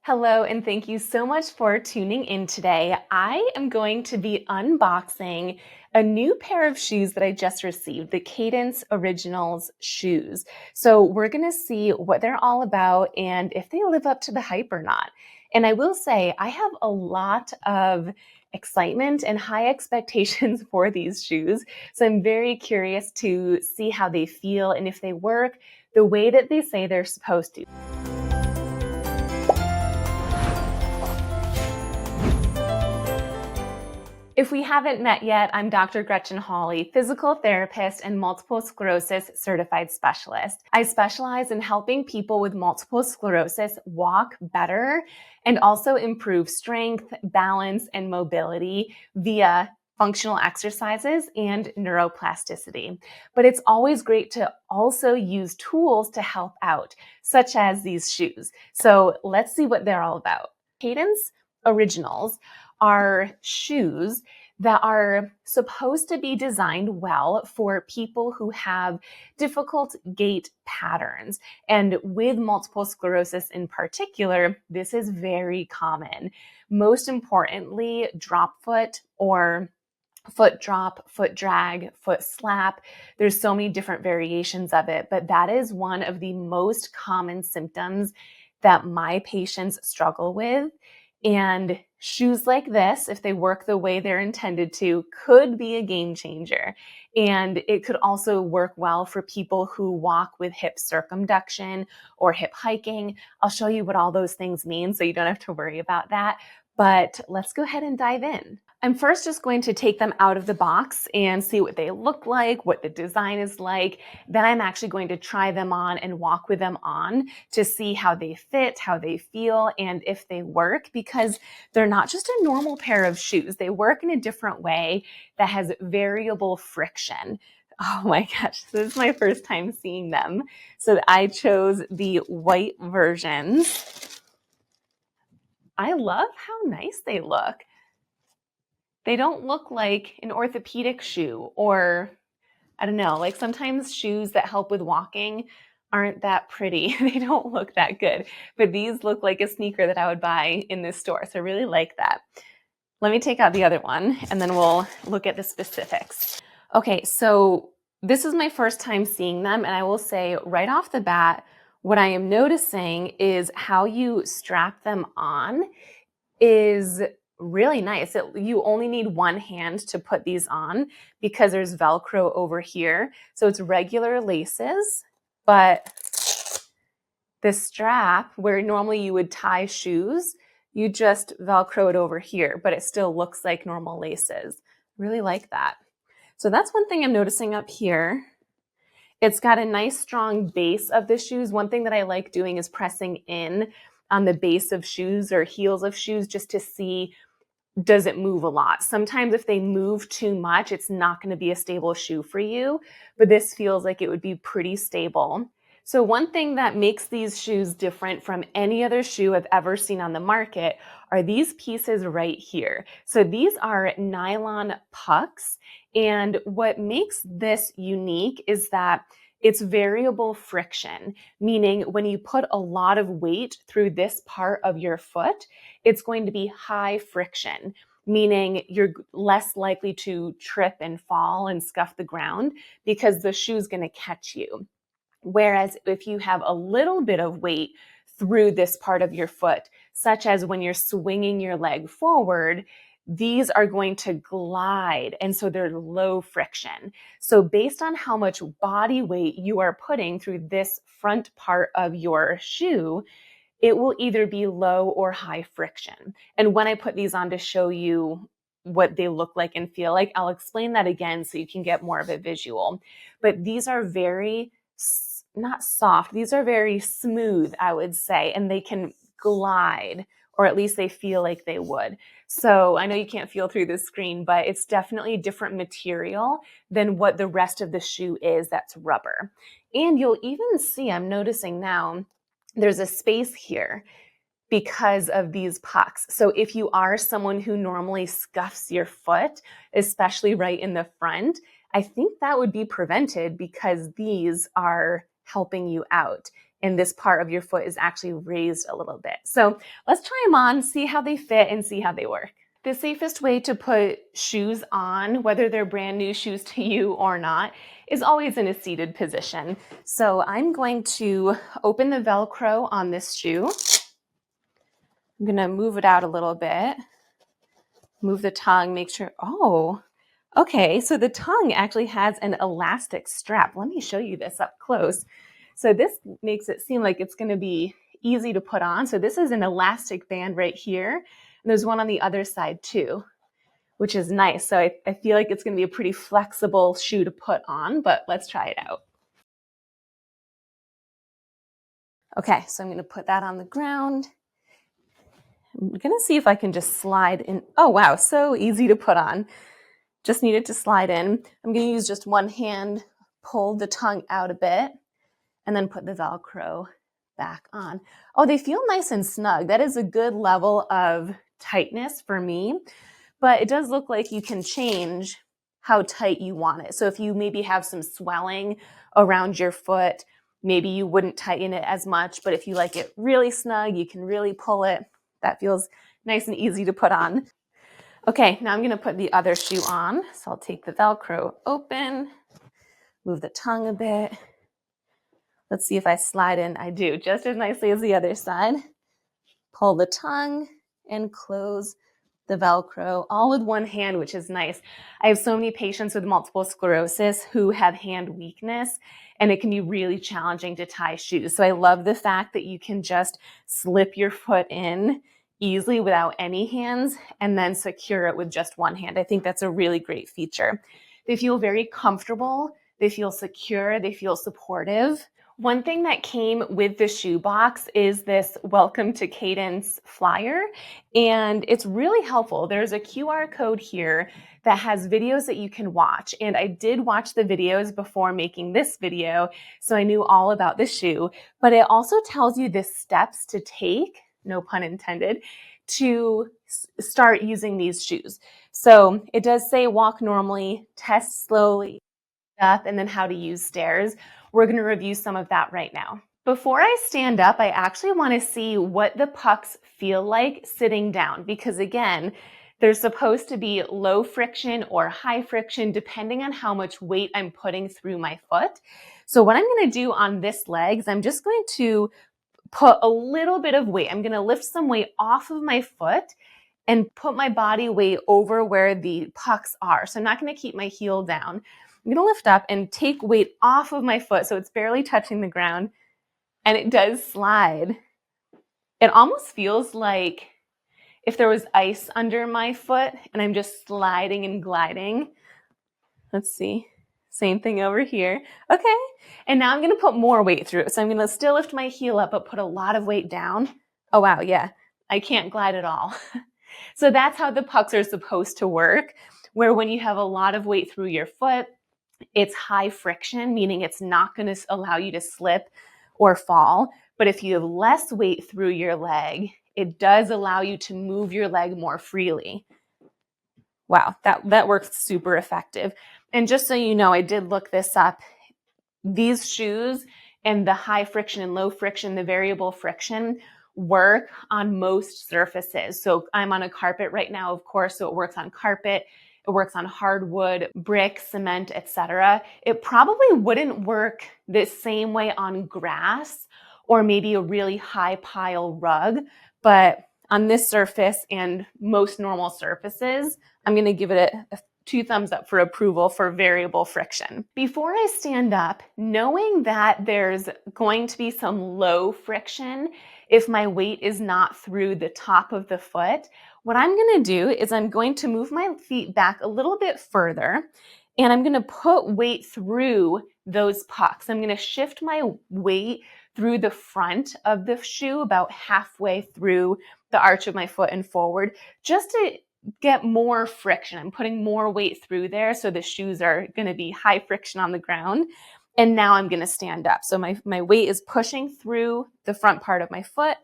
Hello, and thank you so much for tuning in today. I am going to be unboxing a new pair of shoes that I just received, the Cadence Originals shoes. So we're going to see what they're all about and if they live up to the hype or not. And I will say, I have a lot of excitement and high expectations for these shoes. So I'm very curious to see how they feel and if they work the way that they say they're supposed to. If we haven't met yet, I'm Dr. Gretchen Hawley, physical therapist and multiple sclerosis certified specialist. I specialize in helping people with multiple sclerosis walk better and also improve strength, balance, and mobility via functional exercises and neuroplasticity. But it's always great to also use tools to help out, such as these shoes. So let's see what they're all about. Cadence Originals are shoes that are supposed to be designed well for people who have difficult gait patterns. And with multiple sclerosis in particular, this is very common. Most importantly, drop foot or foot drop, foot drag, foot slap. There's so many different variations of it, but that is one of the most common symptoms that my patients struggle with. And shoes like this, if they work the way they're intended to, could be a game changer. And it could also work well for people who walk with hip circumduction or hip hiking. I'll show you what all those things mean so you don't have to worry about that. But let's go ahead and dive in. I'm first just going to take them out of the box and see what they look like, what the design is like. Then I'm actually going to try them on and walk with them on to see how they fit, how they feel, and if they work, because they're not just a normal pair of shoes. They work in a different way that has variable friction. Oh my gosh, this is my first time seeing them. So I chose the white versions. I love how nice they look. They don't look like an orthopedic shoe or, I don't know, like sometimes shoes that help with walking aren't that pretty. They don't look that good, but these look like a sneaker that I would buy in this store. So I really like that. Let me take out the other one and then we'll look at the specifics. Okay, so this is my first time seeing them, and I will say right off the bat, what I am noticing is how you strap them on is really nice. You only need one hand to put these on because there's Velcro over here. So it's regular laces, but the strap where normally you would tie shoes, you just Velcro it over here, but it still looks like normal laces. Really like that. So that's one thing I'm noticing up here. It's got a nice strong base of the shoes. One thing that I like doing is pressing in on the base of shoes or heels of shoes just to see, does it move a lot? Sometimes if they move too much, it's not going to be a stable shoe for you, but this feels like it would be pretty stable. So one thing that makes these shoes different from any other shoe I've ever seen on the market are these pieces right here. So these are nylon pucks, and what makes this unique is that it's variable friction, meaning when you put a lot of weight through this part of your foot, it's going to be high friction, meaning you're less likely to trip and fall and scuff the ground because the shoe's going to catch you. Whereas if you have a little bit of weight through this part of your foot, such as when you're swinging your leg forward, these are going to glide, and so they're low friction. So based on how much body weight you are putting through this front part of your shoe, it will either be low or high friction. And when I put these on to show you what they look like and feel like, I'll explain that again so you can get more of a visual. But these are very, not soft, these are very smooth, I would say, and they can glide, or at least they feel like they would. So I know you can't feel through the screen, but it's definitely a different material than what the rest of the shoe is that's rubber. And you'll even see, I'm noticing now, there's a space here because of these pucks. So if you are someone who normally scuffs your foot, especially right in the front, I think that would be prevented because these are helping you out. and this part of your foot is actually raised a little bit. So let's try them on, see how they fit, and see how they work. The safest way to put shoes on, whether they're brand new shoes to you or not, is always in a seated position. So I'm going to open the Velcro on this shoe. I'm going to move it out a little bit. Move the tongue, make sure, oh, okay. So the tongue actually has an elastic strap. Let me show you this up close. So this makes it seem like it's going to be easy to put on. So this is an elastic band right here. And there's one on the other side too, which is nice. So I feel like it's going to be a pretty flexible shoe to put on, but let's try it out. Okay, so I'm going to put that on the ground. I'm going to see if I can just slide in. Oh, wow, so easy to put on. Just needed to slide in. I'm going to use just one hand, pull the tongue out a bit, and then put the Velcro back on. Oh, they feel nice and snug. That is a good level of tightness for me, but it does look like you can change how tight you want it. So if you maybe have some swelling around your foot, maybe you wouldn't tighten it as much, but if you like it really snug, you can really pull it. That feels nice and easy to put on. Okay, now I'm going to put the other shoe on. So I'll take the Velcro open, move the tongue a bit. Let's see if I slide in. I do, just as nicely as the other side. Pull the tongue and close the Velcro, all with one hand, which is nice. I have so many patients with multiple sclerosis who have hand weakness, and it can be really challenging to tie shoes. So I love the fact that you can just slip your foot in easily without any hands and then secure it with just one hand. I think that's a really great feature. They feel very comfortable. They feel secure. They feel supportive. One thing that came with the shoebox is this Welcome to Cadence flyer, and it's really helpful. There's a QR code here that has videos that you can watch, and I did watch the videos before making this video, so I knew all about the shoe, but it also tells you the steps to take, no pun intended, to start using these shoes. So it does say walk normally, test slowly, up, and then how to use stairs. We're going to review some of that right now. Before I stand up, I actually want to see what the pucks feel like sitting down, because again, they're supposed to be low friction or high friction depending on how much weight I'm putting through my foot. So what I'm going to do on this leg is I'm just going to put a little bit of weight. I'm going to lift some weight off of my foot and put my body weight over where the pucks are. So I'm not going to keep my heel down. I'm going to lift up and take weight off of my foot so it's barely touching the ground, and it does slide. It almost feels like if there was ice under my foot and I'm just sliding and gliding. Let's see. Same thing over here. Okay. And now I'm going to put more weight through it. So I'm going to still lift my heel up, but put a lot of weight down. Oh, wow. Yeah. I can't glide at all. So that's how the pucks are supposed to work, where when you have a lot of weight through your foot, it's high friction, meaning it's not going to allow you to slip or fall. But if you have less weight through your leg, it does allow you to move your leg more freely. Wow, that works super effective. And just so you know, I did look this up. These shoes and the high friction and low friction, the variable friction, work on most surfaces. So I'm on a carpet right now, of course, so it works on carpet. It works on hardwood, brick, cement, etc. It probably wouldn't work the same way on grass or maybe a really high pile rug, but on this surface and most normal surfaces, I'm going to give it a 2 thumbs up for approval for variable friction. Before I stand up, knowing that there's going to be some low friction if my weight is not through the top of the foot, what I'm going to do is I'm going to move my feet back a little bit further, and I'm going to put weight through those pucks. I'm going to shift my weight through the front of the shoe about halfway through the arch of my foot and forward, just to get more friction. I'm putting more weight through there, so the shoes are going to be high friction on the ground. And now I'm going to stand up. So my weight is pushing through the front part of my foot.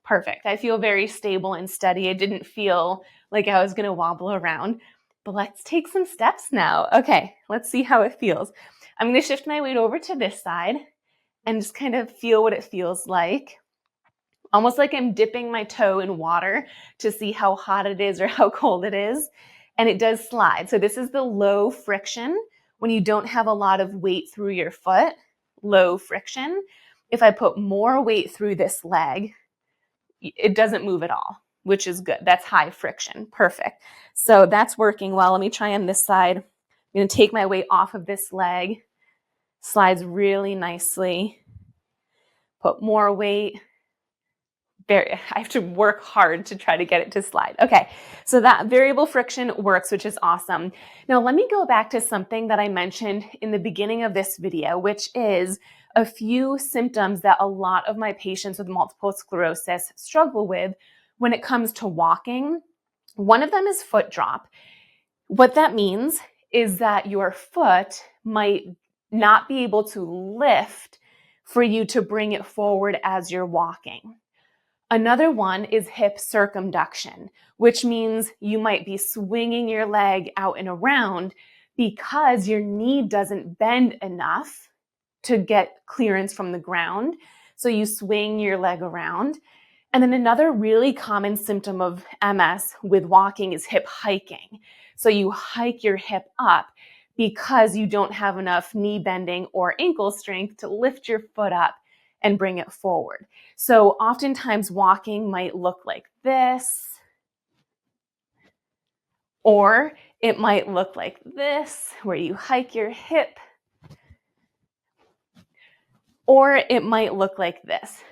Perfect. I feel very stable and steady. It didn't feel like I was going to wobble around. But let's take some steps now. Okay, let's see how it feels. I'm going to shift my weight over to this side, and just kind of feel what it feels like. Almost like I'm dipping my toe in water to see how hot it is or how cold it is. And it does slide. So this is the low friction when you don't have a lot of weight through your foot, low friction. If I put more weight through this leg, it doesn't move at all, which is good. That's high friction. Perfect. So that's working well. Let me try on this side. I'm going to take my weight off of this leg. Slides really nicely. Put more weight. I have to work hard to try to get it to slide. Okay, so that variable friction works, which is awesome. Now let me go back to something that I mentioned in the beginning of this video, which is a few symptoms that a lot of my patients with multiple sclerosis struggle with when it comes to walking. One of them is foot drop. What that means is that your foot might not be able to lift for you to bring it forward as you're walking. Another one is hip circumduction, which means you might be swinging your leg out and around because your knee doesn't bend enough to get clearance from the ground. So you swing your leg around. And then another really common symptom of MS with walking is hip hiking. So you hike your hip up because you don't have enough knee bending or ankle strength to lift your foot up and bring it forward. So oftentimes walking might look like this, or it might look like this, where you hike your hip, or it might look like this,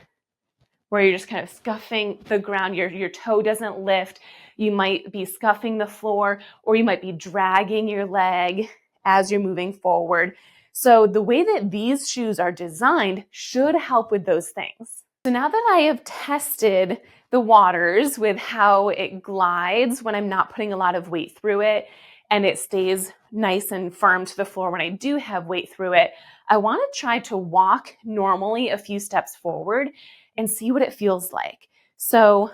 where you're just kind of scuffing the ground, your toe doesn't lift, you might be scuffing the floor, or you might be dragging your leg as you're moving forward. So the way that these shoes are designed should help with those things. So now that I have tested the waters with how it glides when I'm not putting a lot of weight through it, and it stays nice and firm to the floor when I do have weight through it, I want to try to walk normally a few steps forward and see what it feels like. So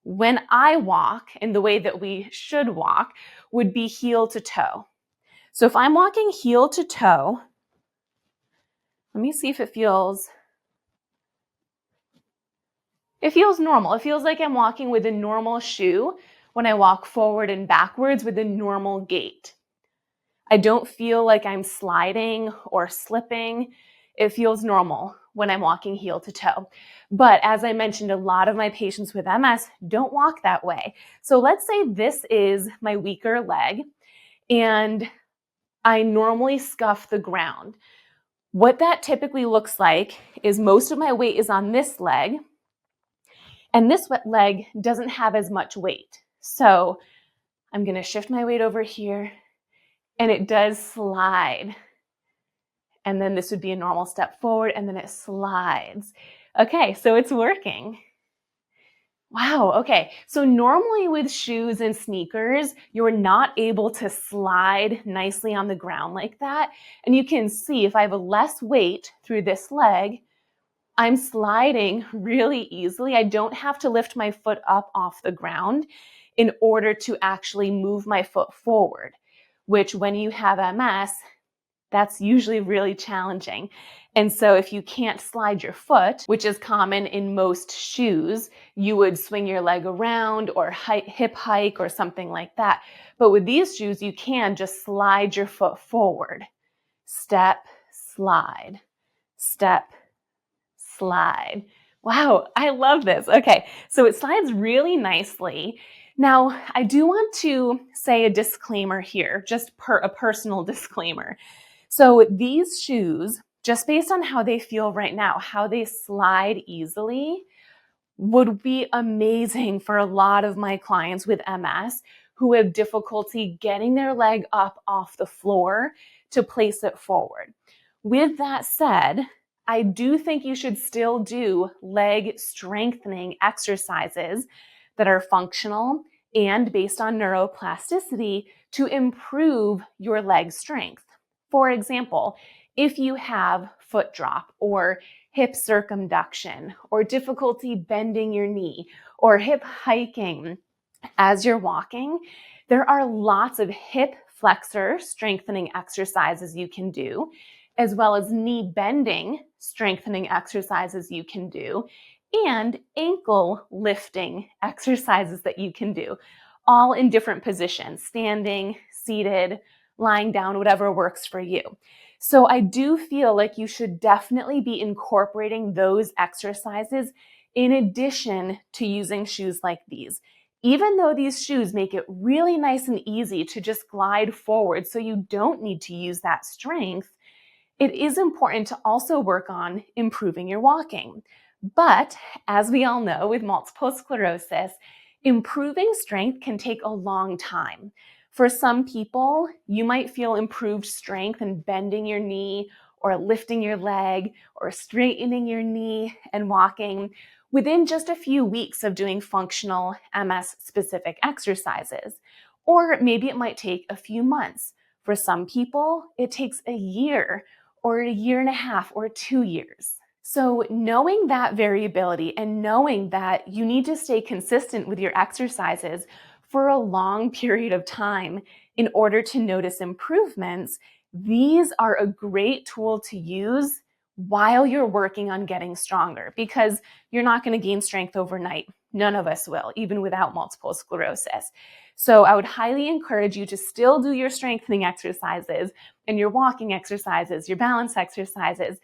when I walk, and the way that we should walk would be heel to toe. So if I'm walking heel to toe, let me see if it feels normal. It feels like I'm walking with a normal shoe when I walk forward and backwards with a normal gait. I don't feel like I'm sliding or slipping. It feels normal when I'm walking heel to toe. But as I mentioned, a lot of my patients with MS don't walk that way. So let's say this is my weaker leg and I normally scuff the ground. What that typically looks like is most of my weight is on this leg, and this leg doesn't have as much weight. So I'm going to shift my weight over here, and it does slide. And then this would be a normal step forward, and then it slides. Okay, so it's working. Wow, okay. So normally with shoes and sneakers, you're not able to slide nicely on the ground like that. And you can see if I have a less weight through this leg, I'm sliding really easily. I don't have to lift my foot up off the ground in order to actually move my foot forward, which when you have MS, that's usually really challenging. And so if you can't slide your foot, which is common in most shoes, you would swing your leg around or hip hike or something like that. But with these shoes, you can just slide your foot forward. Step, slide, step, slide. Wow, I love this. Okay, so it slides really nicely. Now, I do want to say a disclaimer here, just a personal disclaimer. So these shoes, just based on how they feel right now, how they slide easily, would be amazing for a lot of my clients with MS who have difficulty getting their leg up off the floor to place it forward. With that said, I do think you should still do leg strengthening exercises that are functional and based on neuroplasticity to improve your leg strength. For example, if you have foot drop or hip circumduction or difficulty bending your knee or hip hiking as you're walking, there are lots of hip flexor strengthening exercises you can do. as well as knee bending strengthening exercises you can do, and ankle lifting exercises that you can do, all in different positions, standing, seated, lying down, whatever works for you. So I do feel like you should definitely be incorporating those exercises in addition to using shoes like these. Even though these shoes make it really nice and easy to just glide forward so you don't need to use that strength, it is important to also work on improving your walking. But as we all know, with multiple sclerosis, improving strength can take a long time. For some people, you might feel improved strength in bending your knee or lifting your leg or straightening your knee and walking within just a few weeks of doing functional MS-specific exercises. Or maybe it might take a few months. For some people, it takes a year or a year and a half or 2 years. So knowing that variability and knowing that you need to stay consistent with your exercises for a long period of time in order to notice improvements, these are a great tool to use while you're working on getting stronger, because you're not going to gain strength overnight. None of us will, even without multiple sclerosis. So I would highly encourage you to still do your strengthening exercises and your walking exercises, your balance exercises,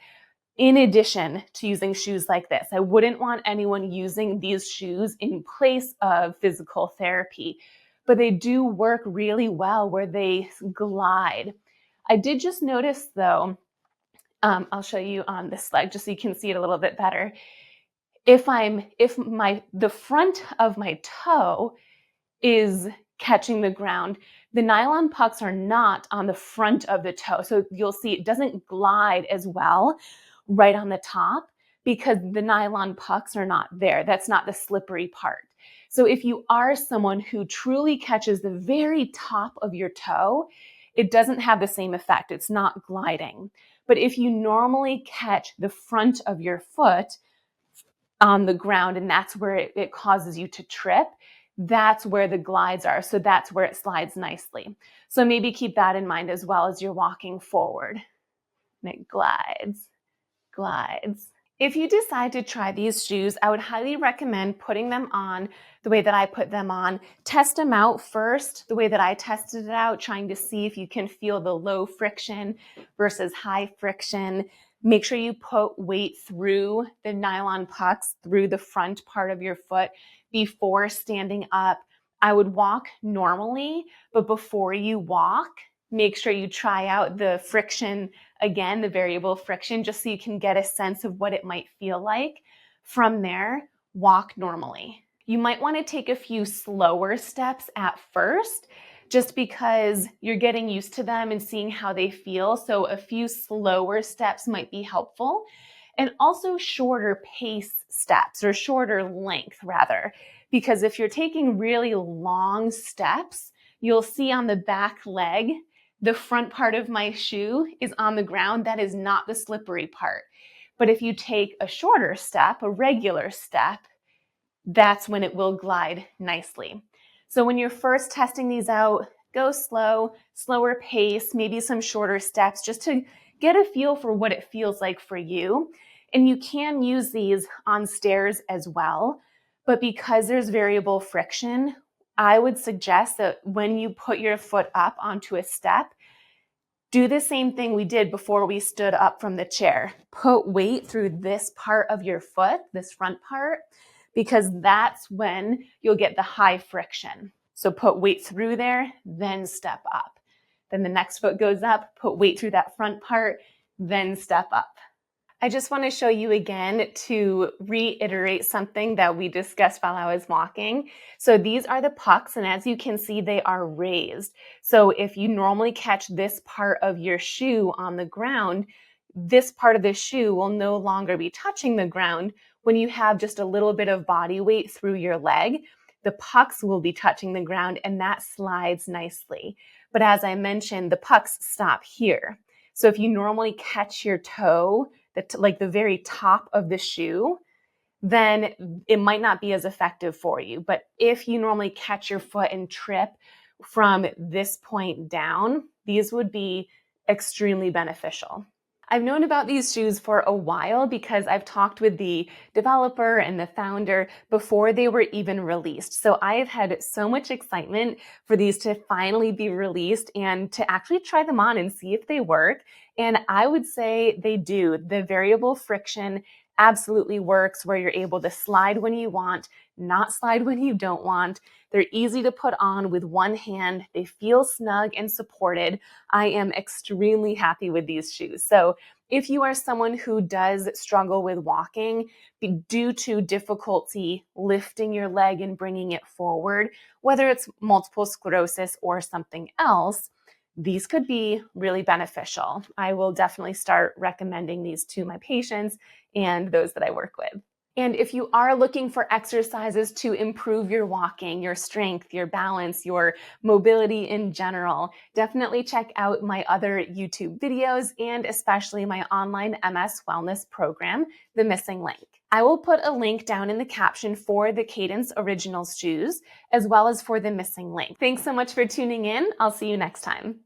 in addition to using shoes like this. I wouldn't want anyone using these shoes in place of physical therapy, but they do work really well where they glide. I did just notice though, I'll show you on this slide just so you can see it a little bit better. If the front of my toe is catching the ground, the nylon pucks are not on the front of the toe. So you'll see it doesn't glide as well right on the top because the nylon pucks are not there. That's not the slippery part. So if you are someone who truly catches the very top of your toe, it doesn't have the same effect. It's not gliding. But if you normally catch the front of your foot on the ground and that's where it causes you to trip, that's where the glides are. So that's where it slides nicely. So maybe keep that in mind as well as you're walking forward. And it glides. If you decide to try these shoes, I would highly recommend putting them on the way that I put them on. Test them out first, the way that I tested it out, trying to see if you can feel the low friction versus high friction. Make sure you put weight through the nylon pucks, through the front part of your foot before standing up. I would walk normally, but before you walk, make sure you try out the friction again, the variable friction, just so you can get a sense of what it might feel like. From there, walk normally. You might want to take a few slower steps at first, just because you're getting used to them and seeing how they feel. So a few slower steps might be helpful. And also shorter pace steps, or shorter length rather, because if you're taking really long steps, you'll see on the back leg, the front part of my shoe is on the ground. That is not the slippery part. But if you take a shorter step, a regular step, that's when it will glide nicely. So when you're first testing these out, go slow, slower pace, maybe some shorter steps, just to get a feel for what it feels like for you. And you can use these on stairs as well. But because there's variable friction, I would suggest that when you put your foot up onto a step, do the same thing we did before we stood up from the chair. Put weight through this part of your foot, this front part, because that's when you'll get the high friction. So put weight through there, then step up. Then the next foot goes up, put weight through that front part, then step up. I just want to show you again to reiterate something that we discussed while I was walking. So these are the pucks, and as you can see, they are raised. So if you normally catch this part of your shoe on the ground, this part of the shoe will no longer be touching the ground. When you have just a little bit of body weight through your leg, the pucks will be touching the ground and that slides nicely. But as I mentioned, the pucks stop here. So if you normally catch your toe, like the very top of the shoe, then it might not be as effective for you. But if you normally catch your foot and trip from this point down, these would be extremely beneficial. I've known about these shoes for a while because I've talked with the developer and the founder before they were even released. So I have had so much excitement for these to finally be released and to actually try them on and see if they work. And I would say they do. The variable friction absolutely works where you're able to slide when you want, not slide when you don't want. They're easy to put on with one hand. They feel snug and supported. I am extremely happy with these shoes. So if you are someone who does struggle with walking due to difficulty lifting your leg and bringing it forward, whether it's multiple sclerosis or something else, these could be really beneficial. I will definitely start recommending these to my patients and those that I work with. And if you are looking for exercises to improve your walking, your strength, your balance, your mobility in general, definitely check out my other YouTube videos and especially my online MS wellness program, The Missing Link. I will put a link down in the caption for the Cadence Originals shoes, as well as for The Missing Link. Thanks so much for tuning in. I'll see you next time.